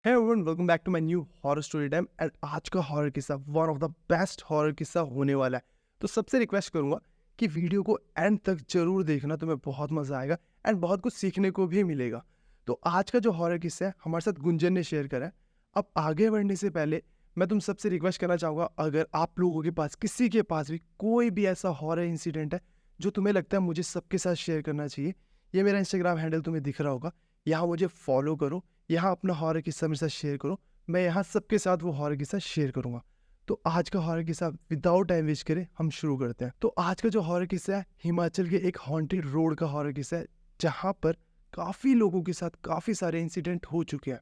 Hey everyone, welcome back to my new horror story time and आज का horror किस्सा one of the best horror किस्सा होने वाला है। तो सबसे रिक्वेस्ट करूंगा कि वीडियो को एंड तक जरूर देखना, तुम्हें बहुत मजा आएगा एंड बहुत कुछ सीखने को भी मिलेगा। तो आज का जो हॉरर किस्सा है हमारे साथ गुंजन ने शेयर करा है। अब आगे बढ़ने से पहले मैं तुम सबसे रिक्वेस्ट करना चाहूंगा, अगर आप लोगों के पास किसी के पास भी कोई भी ऐसा हॉरर इंसिडेंट है जो तुम्हें लगता है मुझे सबके साथ शेयर करना चाहिए, ये मेरा इंस्टाग्राम हैंडल तुम्हें दिख रहा होगा, यहाँ मुझे फॉलो करो, यहाँ अपना हॉरर किस्सा मेरे साथ शेयर करो। मैं यहाँ सबके साथ वो हॉरर किस्सा शेयर करूंगा। तो आज का हॉरर किस्सा विदाउट टाइम वेस्ट करे हम शुरू करते हैं। तो आज का जो हॉरर किस्सा है हिमाचल के एक हॉन्टेड रोड का हॉरर किस्सा है, जहाँ पर काफी लोगों के साथ काफी सारे इंसिडेंट हो चुके हैं।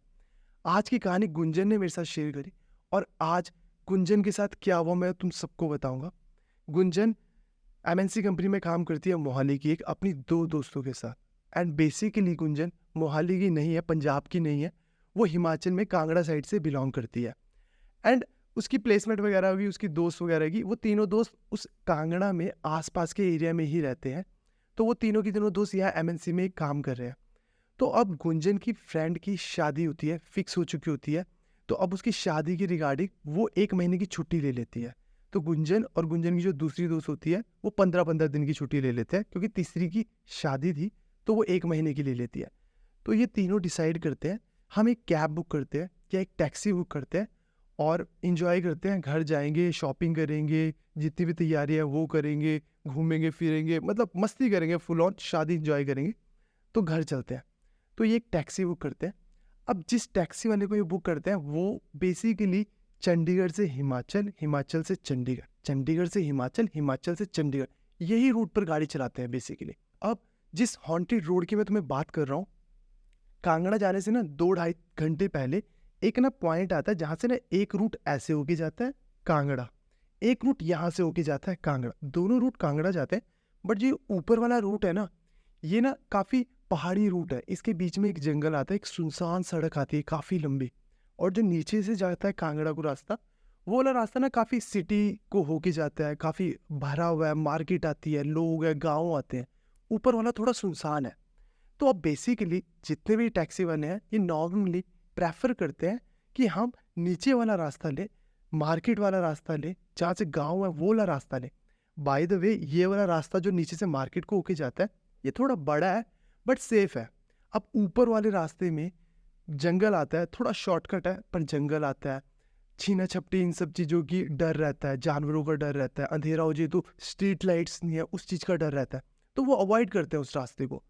आज की कहानी गुंजन ने मेरे साथ शेयर करी और आज गुंजन के साथ क्या हुआ मैं तुम सबको बताऊंगा। गुंजन एमएनसी कंपनी में काम करती है मोहाली की एक अपनी दो दोस्तों के साथ। एंड बेसिकली गुंजन मोहाली की नहीं है, पंजाब की नहीं है, वो हिमाचल में कांगड़ा साइड से बिलोंग करती है। एंड उसकी प्लेसमेंट वगैरह भी उसकी दोस्त वगैरह की, वो तीनों दोस्त उस कांगड़ा में आसपास के एरिया में ही रहते हैं। तो वो तीनों की तीनों दोस्त यहाँ एमएनसी में काम कर रहे हैं। तो अब गुंजन की फ्रेंड की शादी होती है, फिक्स हो चुकी होती है। तो अब उसकी शादी की रिगार्डिंग वो 1 महीने की छुट्टी ले लेती है। तो गुंजन और गुंजन की जो दूसरी दोस्त होती है वो 15-15 दिन की छुट्टी ले लेते हैं, क्योंकि तीसरी की शादी थी तो वो 1 महीने की ले लेती है। तो ये तीनों डिसाइड करते हैं हम एक कैब बुक करते हैं या एक टैक्सी बुक करते हैं और इंजॉय करते हैं, घर जाएंगे, शॉपिंग करेंगे, जितनी भी तैयारी है वो करेंगे, घूमेंगे फिरेंगे, मतलब मस्ती करेंगे, फुल ऑन शादी इंजॉय करेंगे। तो घर चलते हैं। तो ये एक टैक्सी बुक करते हैं। अब जिस टैक्सी वाले को ये बुक करते हैं वो बेसिकली चंडीगढ़ से हिमाचल, हिमाचल से चंडीगढ़, चंडीगढ़ से हिमाचल, हिमाचल से चंडीगढ़, यही रूट पर गाड़ी चलाते हैं बेसिकली। अब जिस हॉन्टेड रोड की मैं तुम्हें बात कर रहा हूँ, कांगड़ा जाने से ना 2-2.5 घंटे पहले एक ना पॉइंट आता है जहाँ से ना एक रूट ऐसे होके जाता है कांगड़ा, एक रूट यहाँ से होके जाता है कांगड़ा, दोनों रूट कांगड़ा जाते हैं। बट जो ऊपर वाला रूट है ना, ये ना काफ़ी पहाड़ी रूट है, इसके बीच में एक जंगल आता है, एक सुनसान सड़क आती है काफ़ी लंबी। और जो नीचे से जाता है कांगड़ा को रास्ता, वो वाला रास्ता ना काफ़ी सिटी को होके जाता है, काफ़ी भरा हुआ है, मार्केट आती है, लोग हैं, गाँव आते हैं। ऊपर वाला थोड़ा सुनसान है। तो अब बेसिकली जितने भी टैक्सी वाले हैं ये नॉर्मली प्रेफर करते हैं कि हम नीचे वाला रास्ता ले, मार्केट वाला रास्ता ले, जहाँ से गाँव है वो वाला रास्ता ले। बाय द वे ये वाला रास्ता जो नीचे से मार्केट को होके जाता है ये थोड़ा बड़ा है बट सेफ है। अब ऊपर वाले रास्ते में जंगल आता है, थोड़ा शॉर्टकट है पर जंगल आता है, छीना झपटी इन सब चीज़ों की डर रहता है, जानवरों का डर रहता है, अंधेरा हो जाए तो स्ट्रीट लाइट्स नहीं है उस चीज़ का डर रहता है। तो वो अवॉइड करते हैं उस रास्ते को।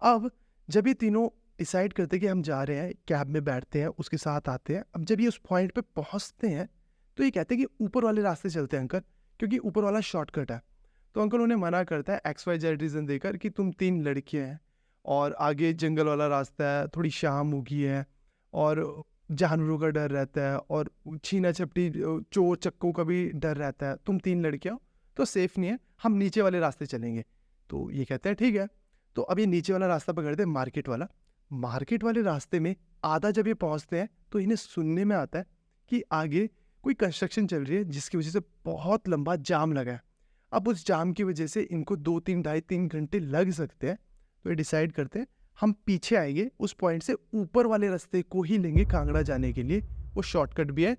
अब जब ये तीनों डिसाइड करते हैं कि हम जा रहे हैं, कैब में बैठते हैं, उसके साथ आते हैं। अब जब ये उस पॉइंट पे पहुंचते हैं तो ये कहते हैं कि ऊपर वाले रास्ते चलते हैं अंकल, क्योंकि ऊपर वाला शॉर्टकट है। तो अंकल उन्हें मना करता है XYZ रीज़न देकर कि तुम 3 लड़कियां हैं और आगे जंगल वाला रास्ता है, थोड़ी शाम होगी है और जानवरों का डर रहता है और छीना झपटी चोर चक्कों का भी डर रहता है, तुम 3 लड़कियां हो तो सेफ नहीं है, हम नीचे वाले रास्ते चलेंगे। तो ये कहते हैं ठीक है। तो अब ये नीचे वाला रास्ता पकड़ते हैं, मार्केट वाला। मार्केट वाले रास्ते में आधा जब ये पहुंचते हैं तो इन्हें सुनने में आता है कि आगे कोई कंस्ट्रक्शन चल रही है जिसकी वजह से बहुत लंबा जाम लगा है। अब उस जाम की वजह से इनको 2-3 ढाई 3 घंटे लग सकते हैं। तो ये डिसाइड करते हैं हम पीछे आएंगे, उस पॉइंट से ऊपर वाले रास्ते को ही लेंगे कांगड़ा जाने के लिए, वो शॉर्टकट भी है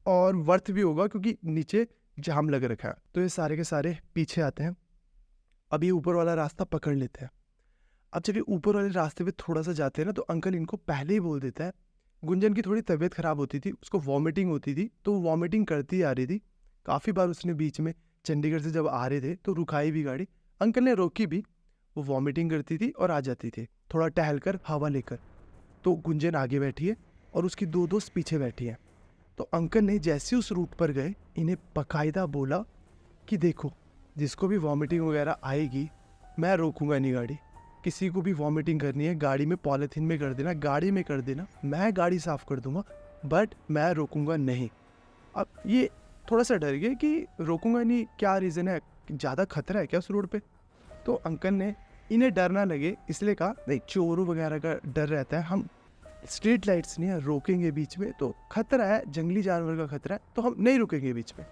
और वर्थ भी होगा क्योंकि नीचे जाम लग रखा है। तो ये सारे के सारे पीछे आते हैं। अब ये ऊपर वाला रास्ता पकड़ लेते हैं। अब जब ये ऊपर वाले रास्ते पे थोड़ा सा जाते हैं ना तो अंकल इनको पहले ही बोल देता है। गुंजन की थोड़ी तबीयत खराब होती थी, उसको वॉमिटिंग होती थी, तो वो वॉमिटिंग करती आ रही थी। काफ़ी बार उसने बीच में चंडीगढ़ से जब आ रहे थे तो रुकाई भी गाड़ी, अंकल ने रोकी भी। वो वॉमिटिंग करती थी और आ जाती थी थोड़ा टहल कर, हवा लेकर। तो गुंजन आगे बैठी है और उसकी दो दोस्त पीछे बैठी हैं। तो अंकल ने जैसे उस रूट पर गए इन्हें बाकायदा बोला कि देखो, जिसको भी वॉमिटिंग वगैरह आएगी मैं रोकूंगा नहीं गाड़ी, किसी को भी वॉमिटिंग करनी है गाड़ी में पॉलीथीन में कर देना, गाड़ी में कर देना, मैं गाड़ी साफ़ कर दूंगा बट मैं रोकूंगा नहीं। अब ये थोड़ा सा डर गए कि रोकूंगा नहीं, क्या रीज़न है, ज़्यादा खतरा है क्या उस रोड पे। तो अंकल ने इन्हें डर ना लगे इसलिए कहा नहीं, चोरों वगैरह का डर रहता है, हम स्ट्रीट लाइट्स नहीं है, रोकेंगे बीच में तो खतरा है, जंगली जानवर का खतरा है तो हम नहीं रुकेंगे बीच में।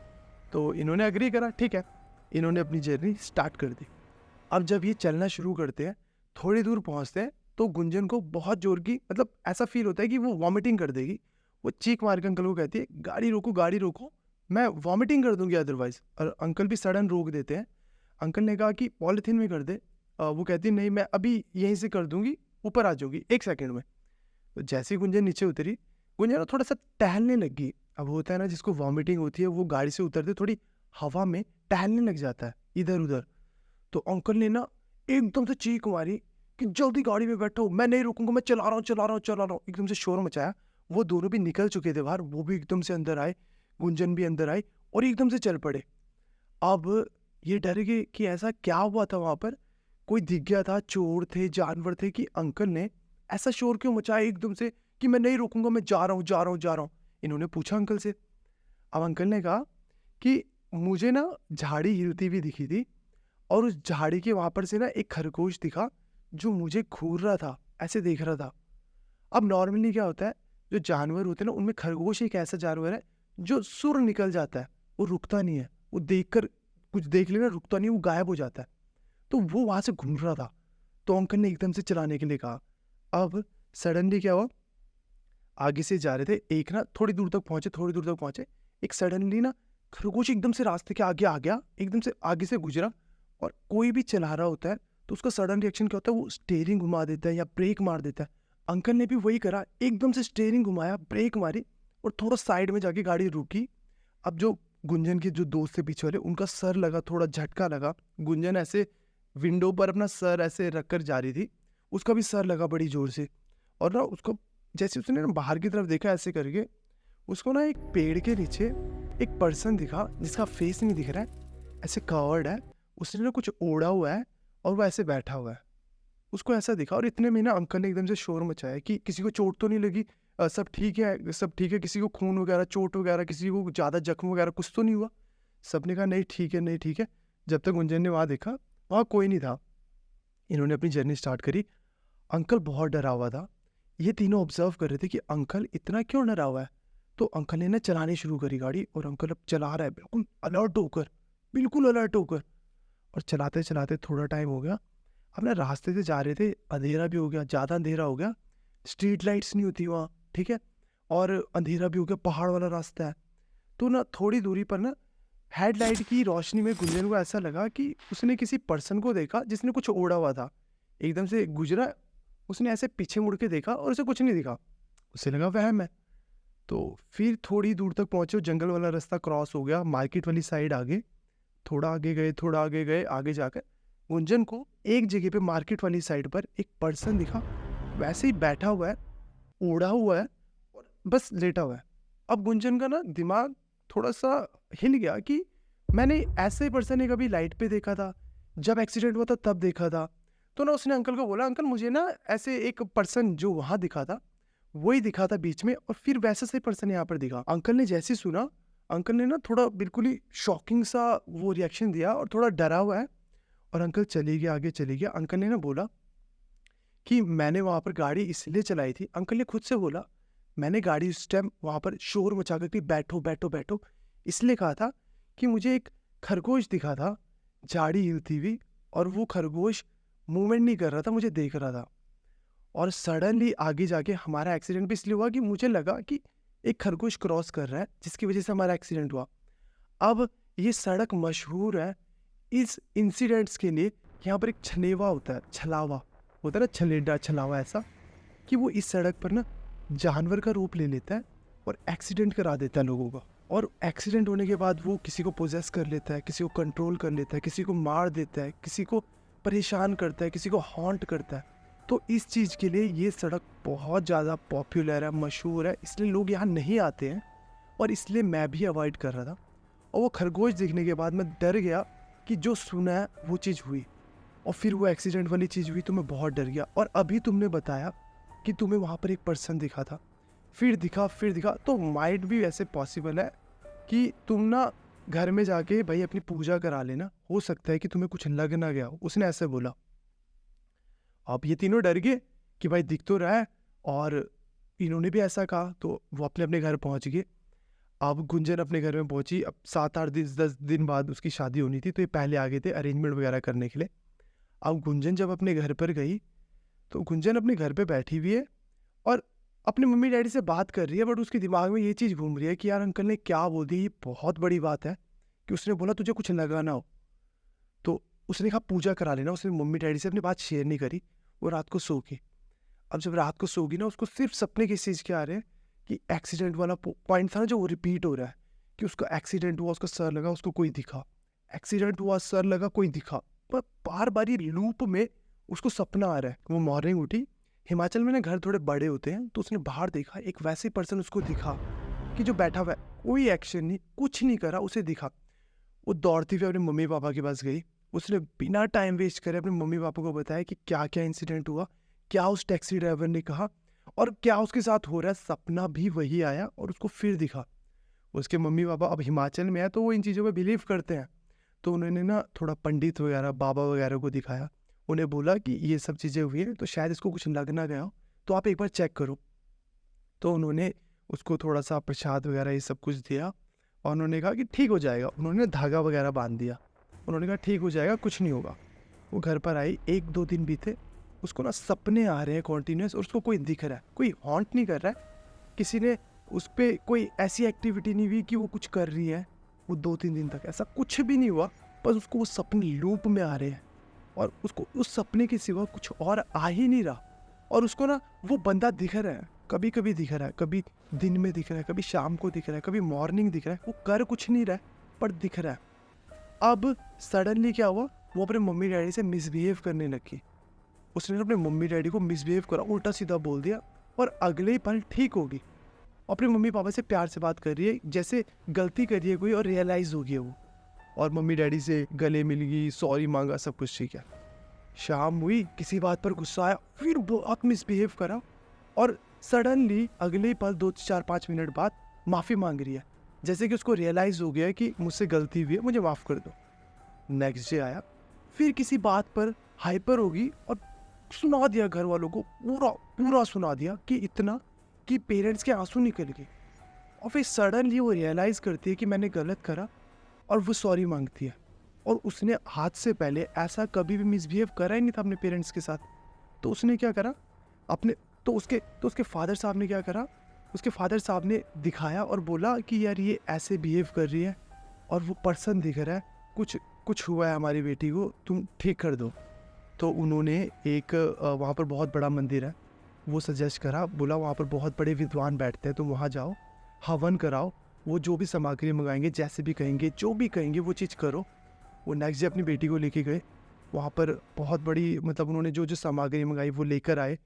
तो इन्होंने अग्री करा, ठीक है। इन्होंने अपनी जर्नी स्टार्ट कर दी। अब जब ये चलना शुरू करते हैं, थोड़ी दूर पहुंचते हैं तो गुंजन को बहुत ज़ोर की मतलब ऐसा फ़ील होता है कि वो वॉमिटिंग कर देगी। वो चीख मार के अंकल को कहती है, गाड़ी रोको, मैं वॉमिटिंग कर दूँगी अदरवाइज़। और अंकल भी सडन रोक देते हैं। अंकल ने कहा कि पॉलीथीन में कर दे। वो कहती है, नहीं मैं अभी यहीं से कर दूँगी, ऊपर आ जाऊँगी 1 सेकंड में। तो जैसे ही गुंजन नीचे उतरी, गुंजन ना थोड़ा-सा टहलने लगी। अब होता है ना जिसको वॉमिटिंग होती है वो गाड़ी से उतरते थोड़ी हवा में टहलने लग जाता है इधर-उधर। तो अंकल ने ना एकदम से चीख मारी कि जल्दी गाड़ी में बैठो, मैं नहीं रुकूँगा, मैं चला रहा हूँ, चला रहा हूँ, चला रहा हूँ। एकदम से शोर मचाया। वो दोनों भी निकल चुके थे बाहर, वो भी एकदम से अंदर आए, गुंजन भी अंदर आई और एकदम से चल पड़े। अब ये डर गए कि ऐसा क्या हुआ था वहाँ पर? कोई दिख गया था, चोर थे, जानवर थे कि अंकल ने ऐसा शोर क्यों मचाया एकदम से कि मैं नहीं रुकूँगा, मैं जा रहा हूँ, जा रहा हूँ, जा रहा हूँ। इन्होंने पूछा अंकल से। अब अंकल ने कहा कि मुझे ना झाड़ी हिलती हुई दिखी थी और उस झाड़ी के वहाँ पर से ना एक खरगोश दिखा जो मुझे घूर रहा था, ऐसे देख रहा था। अब नॉर्मली क्या होता है, जो जानवर होते हैं ना उनमें खरगोश एक ऐसा जानवर है जो सुर निकल जाता है, वो रुकता नहीं है। वो देखकर कुछ देख लेना रुकता नहीं, वो गायब हो जाता है। तो वो वहाँ से घूम रहा था। तो अंकल ने एकदम से चलाने के लिए कहा। अब सडनली क्या हुआ, आगे से जा रहे थे, एक ना थोड़ी दूर तक पहुँचे, एक सडनली ना खरगोश एकदम से रास्ते के आगे आ गया, एकदम से आगे से गुजरा। और कोई भी चला रहा होता है तो उसका सडन रिएक्शन क्या होता है, वो स्टीयरिंग घुमा देता है या ब्रेक मार देता है। अंकल ने भी वही करा, एकदम से स्टीयरिंग घुमाया, ब्रेक मारी और थोड़ा साइड में जाके गाड़ी रुकी। अब जो गुंजन के जो दोस्त थे पीछे वाले, उनका सर लगा, थोड़ा झटका लगा। गुंजन ऐसे विंडो पर अपना सर ऐसे रखकर जा रही थी, उसका भी सर लगा बड़ी जोर से। और ना उसको जैसे उसने ना बाहर की तरफ देखा ऐसे करके, उसको ना एक पेड़ के नीचे एक पर्सन दिखा जिसका फेस नहीं दिख रहा है, ऐसे कवर्ड है। उसने ना कुछ ओढ़ा हुआ है और वो ऐसे बैठा हुआ है, उसको ऐसा दिखा। और इतने में ना अंकल ने एकदम से शोर मचाया कि किसी को चोट तो नहीं लगी, सब ठीक है, सब ठीक है, किसी को खून वगैरह, चोट वगैरह, किसी को ज़्यादा जख्म वगैरह कुछ तो नहीं हुआ। सबने कहा नहीं ठीक है, नहीं ठीक है। जब तक गुंजन ने वहाँ देखा, वहाँ कोई नहीं था। इन्होंने अपनी जर्नी स्टार्ट करी। अंकल बहुत डरा हुआ था। ये तीनों ऑब्जर्व कर रहे थे कि अंकल इतना क्यों डरा हुआ है। तो अंकल ने ना चलानी शुरू करी गाड़ी और अंकल अब चला रहा है बिल्कुल अलर्ट होकर, बिल्कुल अलर्ट होकर। और चलाते चलाते थोड़ा टाइम हो गया, अब ना रास्ते से जा रहे थे, अंधेरा भी हो गया, ज़्यादा अंधेरा हो गया, स्ट्रीट लाइट्स नहीं होती वहाँ, ठीक है, और अंधेरा भी हो गया, पहाड़ वाला रास्ता है। तो ना थोड़ी दूरी पर ना हेडलाइट की रोशनी में गुंजन को ऐसा लगा कि उसने किसी पर्सन को देखा जिसने कुछ ओढ़ा हुआ था। एकदम से गुजरा, उसने ऐसे पीछे मुड़ के देखा और उसे कुछ नहीं दिखा, उसे लगा वहम है। तो फिर थोड़ी दूर तक पहुंचे, जंगल वाला रास्ता क्रॉस हो गया, मार्केट वाली साइड आगे, थोड़ा आगे गए, थोड़ा आगे गए, आगे जाकर गुंजन को एक जगह पे मार्केट वाली साइड पर एक पर्सन दिखा, वैसे ही बैठा हुआ है, ओढ़ा हुआ है और बस लेटा हुआ है। अब गुंजन का ना दिमाग थोड़ा सा हिल गया कि मैंने ऐसे पर्सन ने कभी लाइट पे देखा था, जब एक्सीडेंट हुआ था तब देखा था। तो ना उसने अंकल को बोला, अंकल मुझे ना ऐसे एक पर्सन जो वहाँ दिखा था वही दिखा था बीच में, और फिर वैसा से पर्सन यहाँ पर दिखा। अंकल ने जैसे ही सुना, अंकल ने ना थोड़ा बिल्कुल ही शॉकिंग सा वो रिएक्शन दिया और थोड़ा डरा हुआ है। और अंकल चले गया, आगे चले गया। अंकल ने ना बोला कि मैंने वहाँ पर गाड़ी इसलिए चलाई थी, अंकल ने खुद से बोला, मैंने गाड़ी उस टाइम वहाँ पर शोर मचा कर कि बैठो बैठो बैठो इसलिए कहा था कि मुझे एक खरगोश दिखा था झाड़ी हिलती हुई, और वो खरगोश मूवमेंट नहीं कर रहा था, मुझे देख रहा था। और सडनली आगे जाके हमारा एक्सीडेंट भी इसलिए हुआ कि मुझे लगा कि एक खरगोश क्रॉस कर रहा है, जिसकी वजह से हमारा एक्सीडेंट हुआ। अब ये सड़क मशहूर है इस इंसिडेंट्स के लिए। यहाँ पर एक छनेवा होता है, छलावा होता है ना, छलेडा छलावा, ऐसा कि वो इस सड़क पर ना जानवर का रूप ले लेता है और एक्सीडेंट करा देता है लोगों का। और एक्सीडेंट होने के बाद वो किसी को पोजेस कर लेता है, किसी को कंट्रोल कर लेता है, किसी को मार देता है, किसी को परेशान करता है, किसी को हॉन्ट करता है। तो इस चीज़ के लिए ये सड़क बहुत ज़्यादा पॉपुलर है, मशहूर है, इसलिए लोग यहाँ नहीं आते हैं। और इसलिए मैं भी अवॉइड कर रहा था। और वो खरगोश देखने के बाद मैं डर गया कि जो सुना है वो चीज़ हुई, और फिर वो एक्सीडेंट वाली चीज़ हुई तो मैं बहुत डर गया। और अभी तुमने बताया कि तुम्हें वहाँ पर एक पर्सन दिखा था, फिर दिखा, तो माइट भी वैसे पॉसिबल है कि तुम ना घर में जाके भाई अपनी पूजा करा लेना, हो सकता है कि तुम्हें कुछ लग ना गया हो। उसने ऐसे बोला। अब ये तीनों डर गए कि भाई दिख तो रहा है, और इन्होंने भी ऐसा कहा, तो वो अपने अपने घर पहुंच गए। अब गुंजन अपने घर में पहुंची। अब 7-8 दिन 10 दिन बाद उसकी शादी होनी थी, तो ये पहले आ गए थे अरेंजमेंट वगैरह करने के लिए। अब गुंजन जब अपने घर पर गई तो गुंजन अपने घर पे बैठी हुई है और अपने मम्मी डैडी से बात कर रही है, बट उसके दिमाग में ये चीज़ घूम रही है कि यार अंकल ने क्या बोल दिया, ये बहुत बड़ी बात है कि उसने बोला तुझे कुछ लगा ना हो। तो उसने कहा पूजा करा लेना। उसने मम्मी डैडी से अपनी बात शेयर नहीं करी। वो रात को सो गई। अब जब रात को सोगी ना, उसको सिर्फ सपने किस चीज़ के आ रहे हैं कि एक्सीडेंट वाला पॉइंट था ना, जो वो रिपीट हो रहा है कि उसका एक्सीडेंट हुआ, उसका सर लगा, उसको कोई दिखा, एक्सीडेंट हुआ, सर लगा, कोई दिखा। पर बार बार ये लूप में उसको सपना आ रहा है। वो मॉर्निंग उठी, हिमाचल में ना घर थोड़े बड़े होते हैं, तो उसने बाहर देखा, एक वैसे पर्सन उसको दिखा कि जो बैठा हुआ है, कोई एक्शन नहीं, कुछ नहीं करा, उसे दिखा। वो दौड़ती हुई अपने मम्मी पापा के पास गई। उसने बिना टाइम वेस्ट करे अपने मम्मी पापा को बताया कि क्या क्या इंसिडेंट हुआ, क्या उस टैक्सी ड्राइवर ने कहा और क्या उसके साथ हो रहा है। सपना भी वही आया और उसको फिर दिखा। उसके मम्मी पापा अब हिमाचल में है, तो वो इन चीज़ों पे बिलीव करते हैं। तो उन्होंने ना थोड़ा पंडित वगैरह, बाबा वगैरह को दिखाया। उन्हें बोला कि ये सब चीज़ें हुई हैं, तो शायद इसको कुछ लग ना गया हो, तो आप एक बार चेक करो। तो उन्होंने उसको थोड़ा सा प्रसाद वगैरह ये सब कुछ दिया और उन्होंने कहा कि ठीक हो जाएगा। उन्होंने धागा वगैरह बांध दिया। उन्होंने कहा ठीक हो जाएगा, कुछ नहीं होगा। वो घर पर आई, 1-2 दिन बीते। उसको ना सपने आ रहे हैं कॉन्टीन्यूस और उसको कोई दिख रहा है, कोई हॉन्ट नहीं कर रहा है। किसी ने उस पर कोई ऐसी एक्टिविटी नहीं हुई कि वो कुछ कर रही है। वो 2-3 दिन तक ऐसा कुछ भी नहीं हुआ, बस उसको वो सपने लूप में आ रहे हैं और उसको उस सपने के सिवा कुछ और आ ही नहीं रहा। और उसको ना वो बंदा दिख रहा है, कभी कभी दिख रहा है, कभी दिन में दिख रहा है, कभी शाम को दिख रहा है, कभी मॉर्निंग दिख रहा है। वो कर कुछ नहीं रहा है, पर दिख रहा है। अब सडनली क्या हुआ, वो अपने मम्मी डैडी से मिसबिहेव करने लगी। उसने अपने मम्मी डैडी को मिसबिहेव करा, उल्टा सीधा बोल दिया और अगले ही पल ठीक होगी। अपने मम्मी पापा से प्यार से बात कर रही है, जैसे गलती करी है कोई और रियलाइज़ हो गई है वो। और मम्मी डैडी से गले मिल गई, सॉरी मांगा, सब कुछ ठीक है। शाम हुई, किसी बात पर गुस्सा आया, फिर बहुत मिसबिहेव करा और सडनली अगले पल 2-4-5 मिनट बाद माफ़ी मांग रही है, जैसे कि उसको रियलाइज़ हो गया है कि मुझसे गलती हुई है, मुझे माफ़ कर दो। नेक्स्ट डे आया, फिर किसी बात पर हाइपर होगी और सुना दिया घर वालों को, पूरा पूरा सुना दिया कि इतना कि पेरेंट्स के आंसू निकल गए। और फिर सडनली वो रियलाइज़ करती है कि मैंने गलत करा और वो सॉरी मांगती है। और उसने आज से पहले ऐसा कभी भी मिसबिहेव करा ही नहीं था अपने पेरेंट्स के साथ। तो उसने क्या करा, अपने तो उसके फादर साहब ने क्या करा, उसके फादर साहब ने दिखाया और बोला कि यार ये ऐसे बिहेव कर रही है और वो पर्सन दिख रहा है, कुछ कुछ हुआ है हमारी बेटी को, तुम ठीक कर दो। तो उन्होंने एक वहाँ पर बहुत बड़ा मंदिर है, वो सजेस्ट करा, बोला वहाँ पर बहुत बड़े विद्वान बैठते हैं, तुम वहाँ जाओ, हवन कराओ, वो जो भी सामग्री मंगाएंगे, जैसे भी कहेंगे, जो भी कहेंगे वो चीज़ करो। वो नेक्स्ट डे अपनी बेटी को लेके गए, वहाँ पर बहुत बड़ी, मतलब उन्होंने जो जो सामग्री मंगाई वो लेकर आए,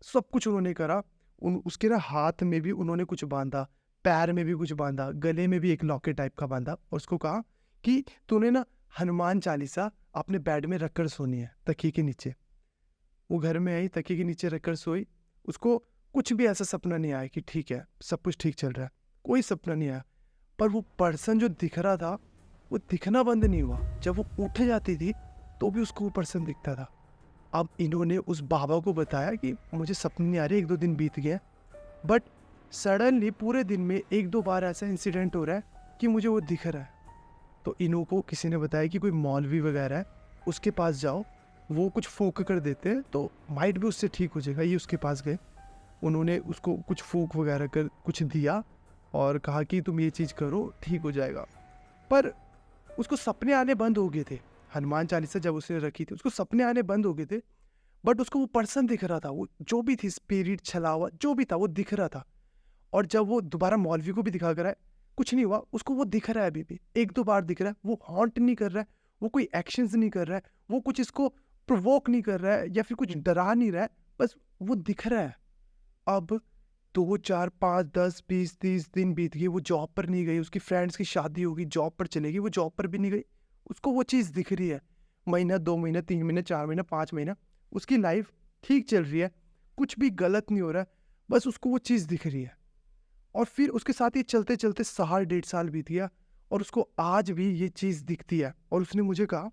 सब कुछ उन्होंने करा। उसके ना हाथ में भी उन्होंने कुछ बांधा, पैर में भी कुछ बांधा, गले में भी एक लॉकेट टाइप का बांधा और उसको कहा कि तूने ना हनुमान चालीसा अपने बेड में रखकर सोनी है, तकिए के नीचे। वो घर में आई, तकिए के नीचे रखकर सोई। उसको कुछ भी ऐसा सपना नहीं आया कि ठीक है सब कुछ ठीक चल रहा है, कोई सपना नहीं आया। पर वो पर्सन जो दिख रहा था वो दिखना बंद नहीं हुआ। जब वो उठ जाती थी तो भी उसको वो पर्सन दिखता था। अब इन्होंने उस बाबा को बताया कि मुझे सपने नहीं आ रहे, 1-2 दिन बीत गए, बट सडनली पूरे दिन में 1-2 बार ऐसा इंसिडेंट हो रहा है कि मुझे वो दिख रहा है। तो इन्हों को किसी ने बताया कि कोई मौलवी वगैरह है, उसके पास जाओ, वो कुछ फूक कर देते हैं तो माइट भी उससे ठीक हो जाएगा। ये उसके पास गए, उन्होंने उसको कुछ फूक वगैरह कर कुछ दिया और कहा कि तुम ये चीज़ करो, ठीक हो जाएगा। पर उसको सपने आने बंद हो गए थे। हनुमान चालीसा जब उसने रखी थी, उसको सपने आने बंद हो गए थे, बट उसको वो पर्सन दिख रहा था, वो जो भी थी, स्पिरिट, छलावा, जो भी था, वो दिख रहा था। और जब वो दोबारा मौलवी को भी दिखा कर आए, कुछ नहीं हुआ, उसको वो दिख रहा है अभी भी, 1-2 बार दिख रहा है। वो हॉन्ट नहीं कर रहा है, वो कोई एक्शंस नहीं कर रहा है, वो कुछ इसको प्रोवोक नहीं कर रहा है या फिर कुछ डरा नहीं रहा है, बस वो दिख रहा है। अब 2, 4, 5, 10, 20, 30 दिन बीत गए, वो जॉब पर नहीं गई, उसकी फ्रेंड्स की शादी होगी, जॉब पर चलेगी, वो जॉब पर भी नहीं गई, उसको वो चीज़ दिख रही है। महीना, 2 महीना, 3 महीना, 4 महीना, 5 महीना, उसकी लाइफ ठीक चल रही है, कुछ भी गलत नहीं हो रहा है, बस उसको वो चीज़ दिख रही है। और फिर उसके साथ ये चलते चलते साल, 1.5 साल बीत गया और उसको आज भी ये चीज़ दिखती है। और उसने मुझे कहा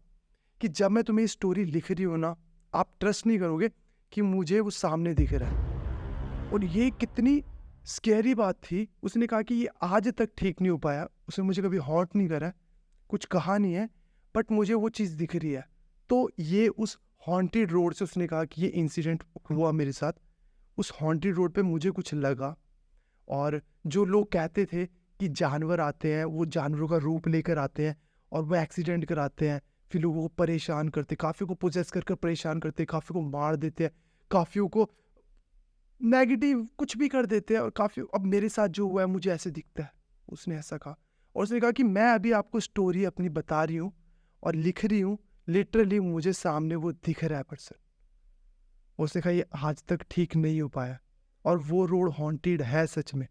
कि जब मैं तुम्हें ये स्टोरी लिख रही हूँ ना, आप ट्रस्ट नहीं करोगे कि मुझे वो सामने दिख रहा है। और ये कितनी स्कैरी बात थी। उसने कहा कि ये आज तक ठीक नहीं हो पाया, उसने मुझे कभी हॉन्ट नहीं करा, कुछ कहा नहीं है, बट मुझे वो चीज़ दिख रही है। तो ये उस हॉन्टेड रोड से उसने कहा कि ये इंसिडेंट हुआ मेरे साथ। उस हॉन्टेड रोड पे मुझे कुछ लगा, और जो लोग कहते थे कि जानवर आते हैं, वो जानवरों का रूप लेकर आते हैं और वो एक्सीडेंट कराते हैं, फिर लोगों को परेशान करते, काफ़ियों को पोजेस कर परेशान करते, काफ़ियों को मार देते हैं, काफ़ियों को नेगेटिव कुछ भी कर देते हैं, और काफ़ी अब मेरे साथ जो हुआ है मुझे ऐसे दिखता है। उसने ऐसा कहा, और उसने कहा कि मैं अभी आपको स्टोरी अपनी बता रही हूँ और लिख रही हूँ, लिटरली मुझे सामने वो दिख रहा है पर्सन। उसने कहा ये आज तक ठीक नहीं हो पाया, और वो रोड हॉन्टेड है सच में।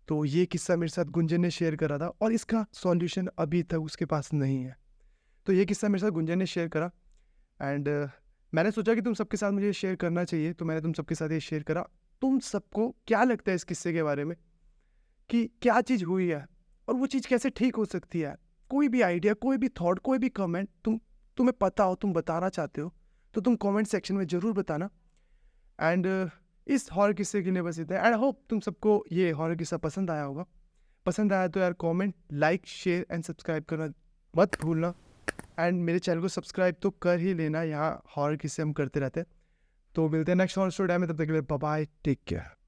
तो ये किस्सा मेरे साथ गुंजन ने शेयर करा था, और इसका सॉल्यूशन अभी तक उसके पास नहीं है। तो ये किस्सा मेरे साथ गुंजन ने शेयर करा, एंड मैंने सोचा कि तुम सबके साथ मुझे शेयर करना चाहिए, तो मैंने तुम सबके साथ ये शेयर करा। तुम सबको क्या लगता है इस किस्से के बारे में, कि क्या चीज़ हुई है और वो चीज़ कैसे ठीक हो सकती है? कोई भी आइडिया, कोई भी थॉट, कोई भी कमेंट तुम्हें पता हो, तुम बताना चाहते हो, तो तुम कमेंट सेक्शन में ज़रूर बताना। एंड इस हॉरर किस्से के लिए बस इतना है, एंड आई होप तुम सबको ये हॉरर किस्सा पसंद आया होगा। पसंद आया तो यार comment, like, share and subscribe करना मत भूलना, एंड मेरे चैनल को सब्सक्राइब तो कर ही लेना। यहाँ हॉरर किस्से हम करते रहते हैं। तो मिलते हैं नेक्स्ट हॉरर स्टोरी टाइम में, तब तक के लिए बाय बाय, टेक केयर।